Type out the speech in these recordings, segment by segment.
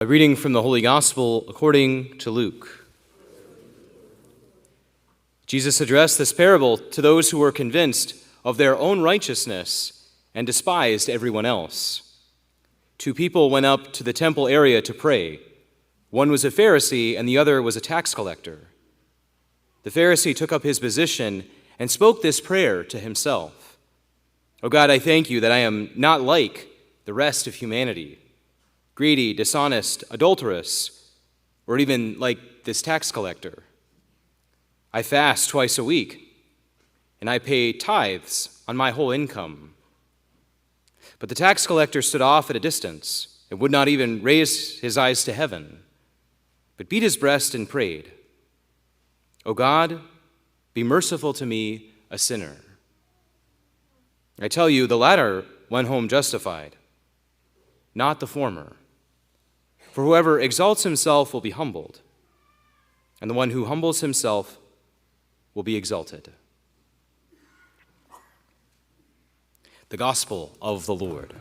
A reading from the Holy Gospel according to Luke. Jesus addressed this parable to those who were convinced of their own righteousness and despised everyone else. Two people went up to the temple area to pray. One was a Pharisee and the other was a tax collector. The Pharisee took up his position and spoke this prayer to himself. "O God, I thank you that I am not like the rest of humanity, greedy, dishonest, adulterous, or even like this tax collector. I fast twice a week, and I pay tithes on my whole income." But the tax collector stood off at a distance and would not even raise his eyes to heaven, but beat his breast and prayed, "O God, be merciful to me, a sinner." I tell you, the latter went home justified, not the former. For whoever exalts himself will be humbled, and the one who humbles himself will be exalted. The Gospel of the Lord.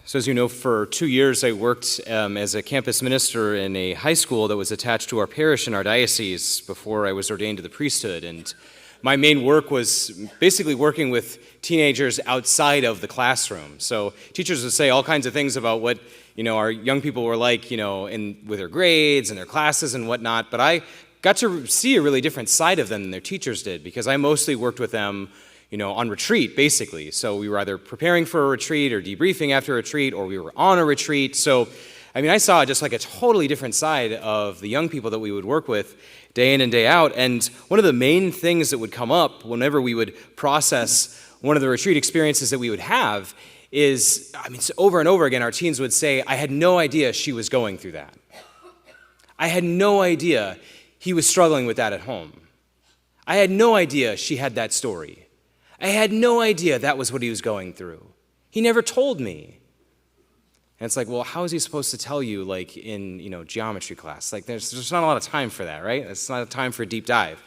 So as you know, for 2 years I worked as a campus minister in a high school that was attached to our parish in our diocese before I was ordained to the priesthood. And my main work was basically working with teenagers outside of the classroom. So teachers would say all kinds of things about what our young people were like, with their grades and their classes and whatnot. But I got to see a really different side of them than their teachers did, because I mostly worked with them on retreat, basically. So we were either preparing for a retreat or debriefing after a retreat, or we were on a retreat. So, I saw just like a totally different side of the young people that we would work with day in and day out. And one of the main things that would come up whenever we would process one of the retreat experiences that we would have is, over and over again, our teens would say, "I had no idea she was going through that. I had no idea he was struggling with that at home. I had no idea she had that story. I had no idea that was what he was going through. He never told me." And it's like, well, how is he supposed to tell you, in geometry class? There's not a lot of time for that, right? It's not a time for a deep dive.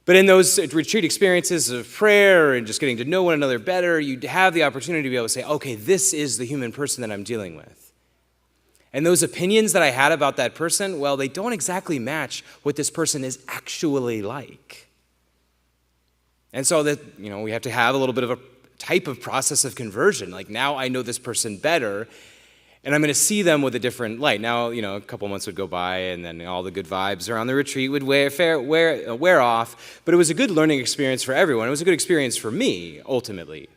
But in those retreat experiences of prayer and just getting to know one another better, you have the opportunity to be able to say, okay, this is the human person that I'm dealing with. And those opinions that I had about that person, well, they don't exactly match what this person is actually like. And so that, we have to have a little bit of a type of process of conversion. Now I know this person better, and I'm going to see them with a different light. Now, a couple months would go by, and then all the good vibes around the retreat would wear off. But it was a good learning experience for everyone. It was a good experience for me, ultimately,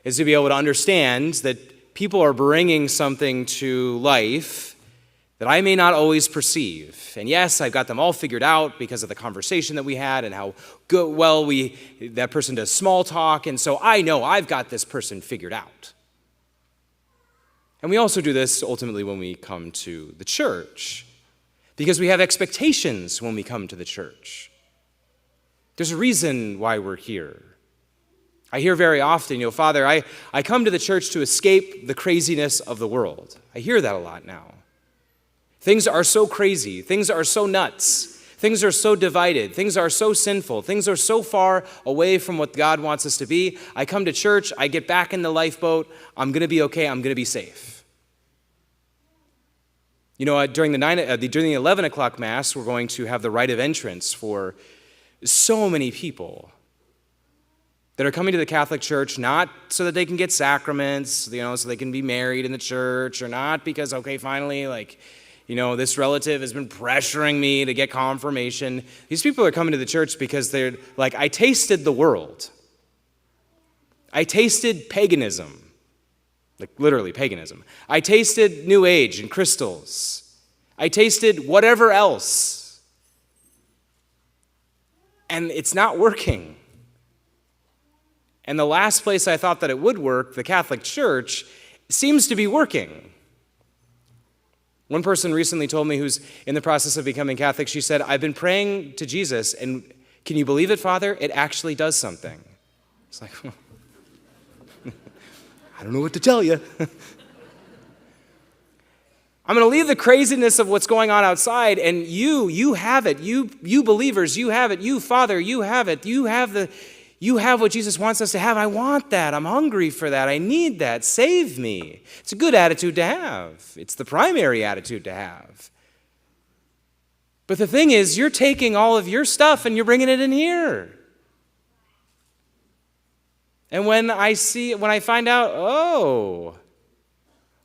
is to be able to understand that people are bringing something to life that I may not always perceive. And yes, I've got them all figured out because of the conversation that we had and how that person does small talk, and so I know I've got this person figured out. And we also do this ultimately when we come to the church, because we have expectations when we come to the church. There's a reason why we're here. I hear very often, "Father, I come to the church to escape the craziness of the world." I hear that a lot now. Things are so crazy. Things are so nuts. Things are so divided. Things are so sinful. Things are so far away from what God wants us to be. I come to church. I get back in the lifeboat. I'm going to be okay. I'm going to be safe. During the 11 o'clock Mass, we're going to have the rite of entrance for so many people that are coming to the Catholic Church, not so that they can get sacraments, so they can be married in the church, or not because, okay, finally, this relative has been pressuring me to get confirmation. These people are coming to the church because they're like, I tasted the world. I tasted paganism. Literally paganism. I tasted New Age and crystals. I tasted whatever else. And it's not working. And the last place I thought that it would work, the Catholic Church, seems to be working. One person recently told me, who's in the process of becoming Catholic, she said, "I've been praying to Jesus, and can you believe it, Father? It actually does something." It's like, I don't know what to tell you. I'm going to leave the craziness of what's going on outside, and you have it. You believers, you have it. You, Father, you have it. You have what Jesus wants us to have. I want that. I'm hungry for that. I need that. Save me. It's a good attitude to have. It's the primary attitude to have. But the thing is, you're taking all of your stuff and you're bringing it in here. And when I find out, oh,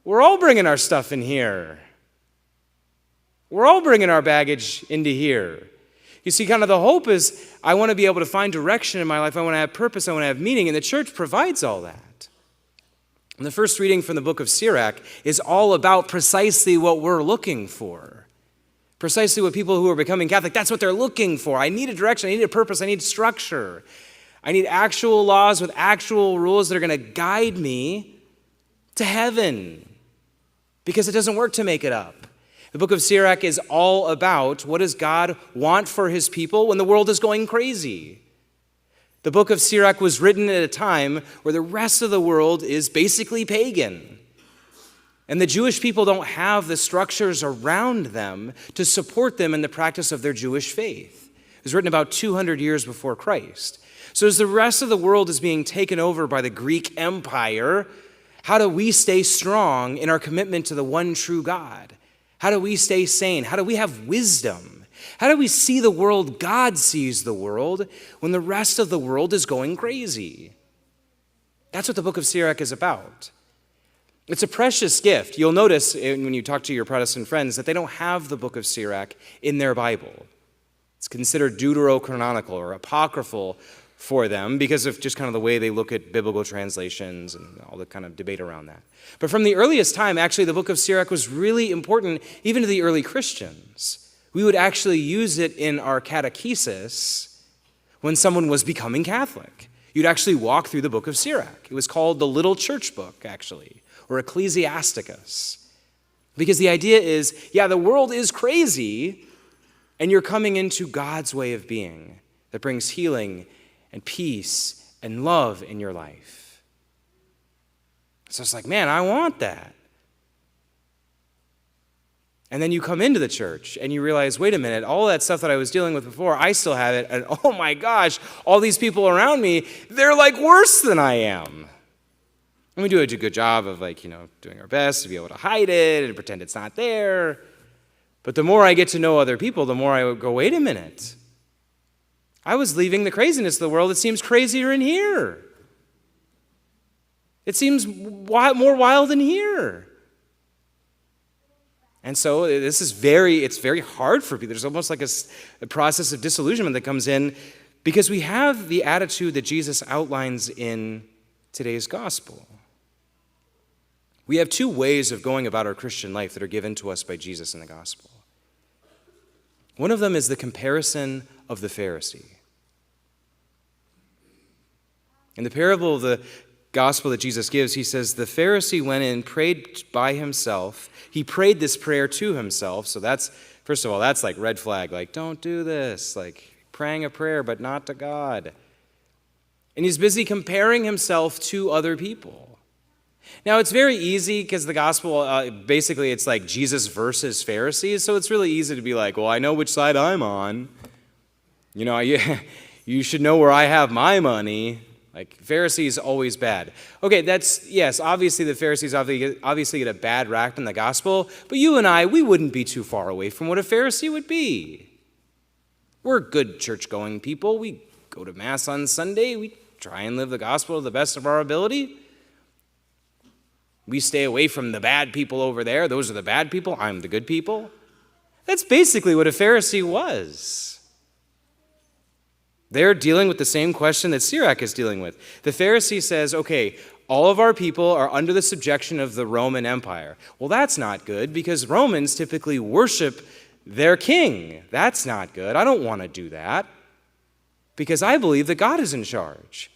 we're all bringing our stuff in here. We're all bringing our baggage into here. You see, kind of the hope is I want to be able to find direction in my life. I want to have purpose. I want to have meaning. And the church provides all that. And the first reading from the book of Sirach is all about precisely what we're looking for. Precisely what people who are becoming Catholic, that's what they're looking for. I need a direction. I need a purpose. I need structure. I need actual laws with actual rules that are going to guide me to heaven. Because it doesn't work to make it up. The book of Sirach is all about what does God want for his people when the world is going crazy. The book of Sirach was written at a time where the rest of the world is basically pagan. And the Jewish people don't have the structures around them to support them in the practice of their Jewish faith. It was written about 200 years before Christ. So as the rest of the world is being taken over by the Greek Empire, how do we stay strong in our commitment to the one true God? How do we stay sane? How do we have wisdom? How do we see the world God sees the world when the rest of the world is going crazy? That's what the book of Sirach is about. It's a precious gift. You'll notice when you talk to your Protestant friends that they don't have the book of Sirach in their Bible. It's considered deuterocanonical or apocryphal for them because of just kind of the way they look at biblical translations and all the kind of debate around that. But from the earliest time, actually, the book of Sirach was really important even to the early Christians. We would actually use it in our catechesis when someone was becoming Catholic. You'd actually walk through the book of Sirach. It was called the Little Church Book, actually, or Ecclesiasticus. Because the idea is, yeah, the world is crazy, and you're coming into God's way of being that brings healing and peace and love in your life. So it's like, man, I want that. And then you come into the church and you realize, wait a minute, all that stuff that I was dealing with before, I still have it. And oh my gosh, all these people around me, they're like worse than I am. And we do a good job of doing our best to be able to hide it and pretend it's not there. But the more I get to know other people, the more I go, wait a minute. I was leaving the craziness of the world. It seems crazier in here. It seems more wild in here. And so it's very hard for people. There's almost like a process of disillusionment that comes in because we have the attitude that Jesus outlines in today's gospel. We have two ways of going about our Christian life that are given to us by Jesus in the gospel. One of them is the comparison of the Pharisee. In the parable of the gospel that Jesus gives, he says, the Pharisee went in, prayed by himself. He prayed this prayer to himself. So that's, first of all, that's like red flag. Like, don't do this. Like praying a prayer, but not to God. And he's busy comparing himself to other people. Now, it's very easy because the gospel, basically, it's like Jesus versus Pharisees. So it's really easy to be like, well, I know which side I'm on. You should know where I have my money. Like, Pharisees always bad. Okay, yes, obviously the Pharisees obviously get a bad rap in the gospel, but you and I, we wouldn't be too far away from what a Pharisee would be. We're good church-going people. We go to Mass on Sunday. We try and live the gospel to the best of our ability. We stay away from the bad people over there. Those are the bad people. I'm the good people. That's basically what a Pharisee was. They're dealing with the same question that Sirach is dealing with. The Pharisee says, okay, all of our people are under the subjection of the Roman Empire. Well, that's not good because Romans typically worship their king. That's not good. I don't want to do that because I believe that God is in charge.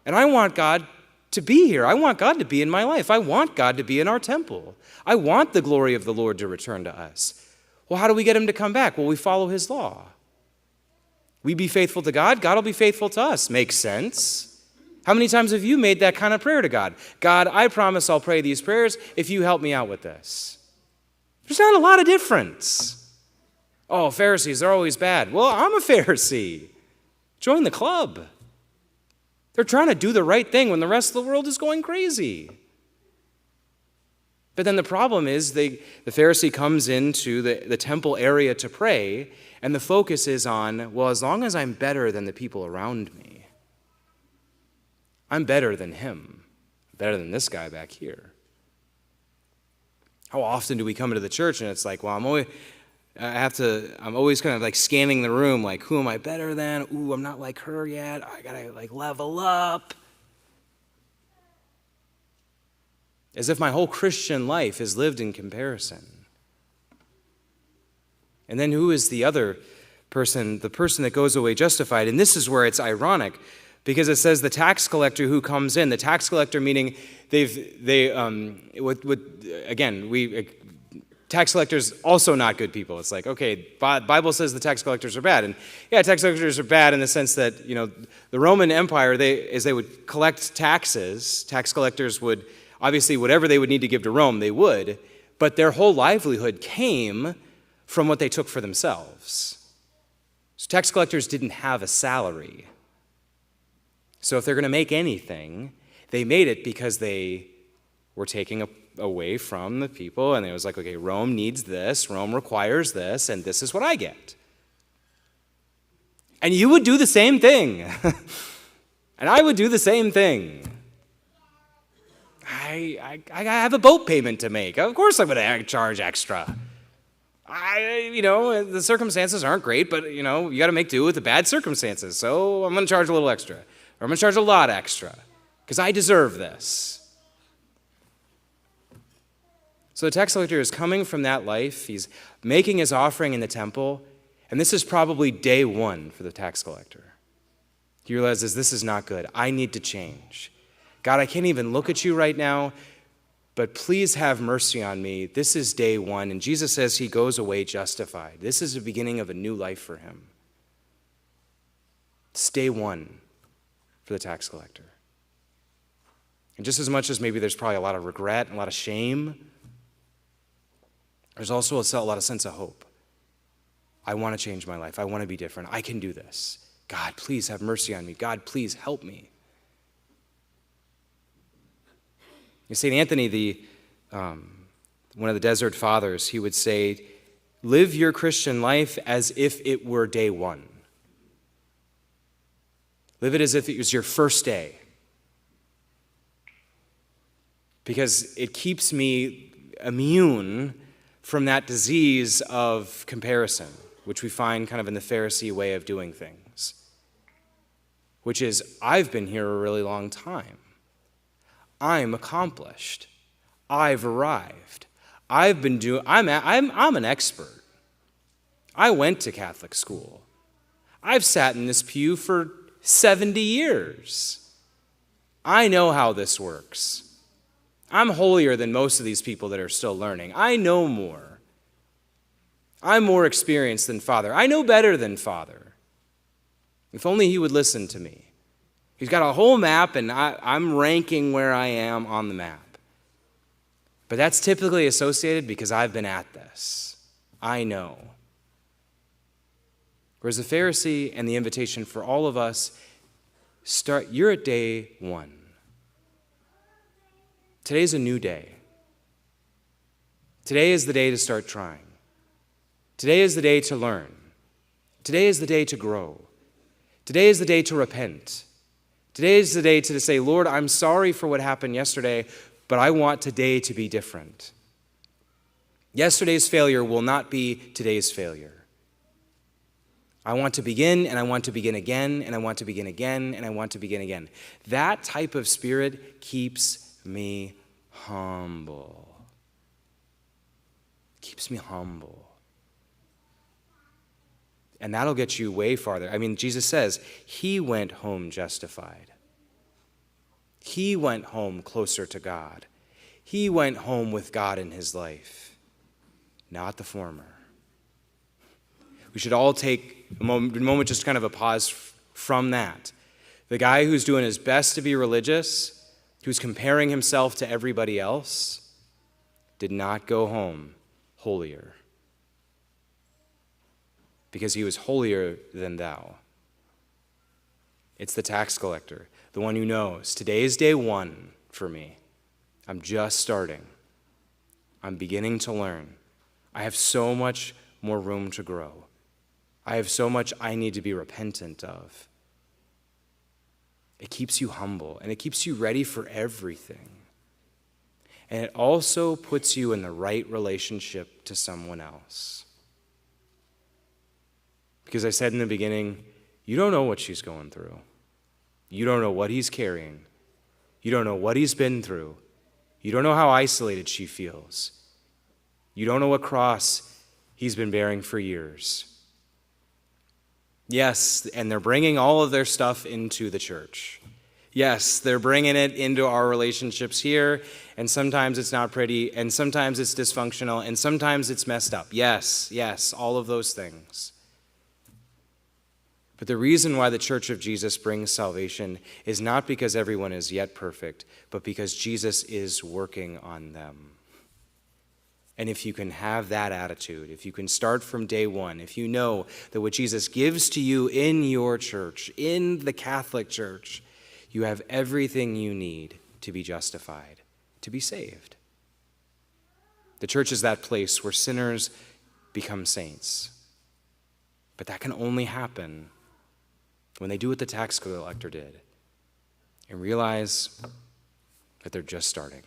And I want God to be here. I want God to be in my life. I want God to be in our temple. I want the glory of the Lord to return to us. Well, how do we get him to come back? Well, we follow his law. We be faithful to God, God will be faithful to us. Makes sense. How many times have you made that kind of prayer to God? God, I promise I'll pray these prayers if you help me out with this. There's not a lot of difference. Oh, Pharisees, they're always bad. Well, I'm a Pharisee. Join the club. They're trying to do the right thing when the rest of the world is going crazy. But then the problem is the Pharisee comes into the temple area to pray, and the focus is on, well, as long as I'm better than the people around me, I'm better than him, better than this guy back here. How often do we come into the church and it's like, well, I'm always kind of like scanning the room, like, who am I better than? Ooh, I'm not like her yet. I gotta like level up. As if my whole Christian life is lived in comparison. And then who is the other person, the person that goes away justified? And this is where it's ironic, because it says the tax collector who comes in. The tax collector meaning tax collectors also not good people. It's like, okay, Bible says the tax collectors are bad. And yeah, tax collectors are bad in the sense that, the Roman Empire, they would collect taxes. Tax collectors would, obviously, whatever they would need to give to Rome, they would. But their whole livelihood came from what they took for themselves. So tax collectors didn't have a salary. So if they're going to make anything, they made it because they were taking away from the people, and it was like, okay, Rome needs this, Rome requires this, and this is what I get. And you would do the same thing. And I would do the same thing. I have a boat payment to make. Of course I'm going to charge extra. The circumstances aren't great, but, you got to make do with the bad circumstances. So I'm going to charge a little extra. Or I'm going to charge a lot extra. Because I deserve this. So the tax collector is coming from that life. He's making his offering in the temple. And this is probably day one for the tax collector. He realizes this is not good. I need to change. God, I can't even look at you right now, but please have mercy on me. This is day one. And Jesus says he goes away justified. This is the beginning of a new life for him. It's day one for the tax collector. And just as much as maybe there's probably a lot of regret and a lot of shame, there's also a lot of sense of hope. I want to change my life. I want to be different. I can do this. God, please have mercy on me. God, please help me. St. Anthony, one of the desert fathers, he would say, live your Christian life as if it were day one. Live it as if it was your first day. Because it keeps me immune from that disease of comparison, which we find kind of in the Pharisee way of doing things, which is, I've been here a really long time. I'm accomplished. I've arrived. I'm an expert. I went to Catholic school. I've sat in this pew for 70 years. I know how this works. I'm holier than most of these people that are still learning. I know more. I'm more experienced than Father. I know better than Father. If only he would listen to me. He's got a whole map, and I'm ranking where I am on the map. But that's typically associated because I've been at this. I know. Whereas the Pharisee and the invitation for all of us, you're at day one. Today's a new day. Today is the day to start trying. Today is the day to learn. Today is the day to grow. Today is the day to repent. Today is the day to say, Lord, I'm sorry for what happened yesterday, but I want today to be different. Yesterday's failure will not be today's failure. I want to begin, and I want to begin again, and I want to begin again, and I want to begin again. That type of spirit keeps me humble. Keeps me humble. And that'll get you way farther. I mean, Jesus says he went home justified. He went home closer to God. He went home with God in his life, not the former. We should all take a moment, just kind of a pause from that. The guy who's doing his best to be religious, who's comparing himself to everybody else, did not go home holier. Because he was holier than thou. It's the tax collector, the one who knows, today is day one for me. I'm just starting. I'm beginning to learn. I have so much more room to grow. I have so much I need to be repentant of. It keeps you humble, and it keeps you ready for everything. And it also puts you in the right relationship to someone else. Because I said in the beginning, you don't know what she's going through. You don't know what he's carrying. You don't know what he's been through. You don't know how isolated she feels. You don't know what cross he's been bearing for years. Yes, and they're bringing all of their stuff into the church. Yes, they're bringing it into our relationships here, and sometimes it's not pretty, and sometimes it's dysfunctional, and sometimes it's messed up. Yes, all of those things. But the reason why the Church of Jesus brings salvation is not because everyone is yet perfect, but because Jesus is working on them. And if you can have that attitude, if you can start from day one, if you know that what Jesus gives to you in your church, in the Catholic Church, you have everything you need to be justified, to be saved. The church is that place where sinners become saints. But that can only happen when they do what the tax collector did and realize that they're just starting.